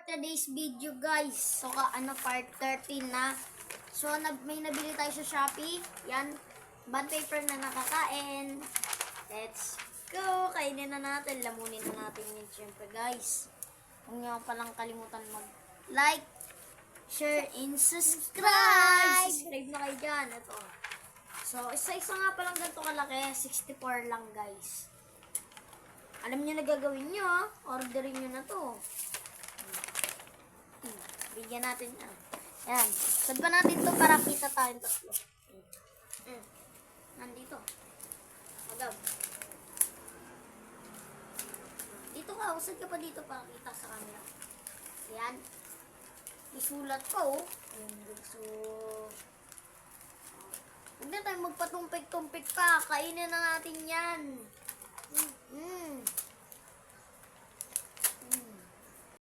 today's video, guys. So, part 13 na. So, may nabili tayo sa Shopee. Yan, bond paper na nakakain. Let's go! Kainin na natin. Lamunin na natin yun, syempre, guys. Huwag niyo palang kalimutan mag-like, share, and subscribe! Subscribe na kayo dyan. Ito. So, isa-isa nga palang ganito kalaki. 64 lang, guys. Alam niyo na gagawin niyo, ha? Orderin niyo na to. Bigyan natin na. Yan. Sad pa natin to para kita tayong tatlo. Nandito. Agad. Dito ka. Usad ka pa dito para kita sa camera. Yan. Isulat ko. So, huwag na tayo magpatumpik-tumpik pa. Kainin na natin yan.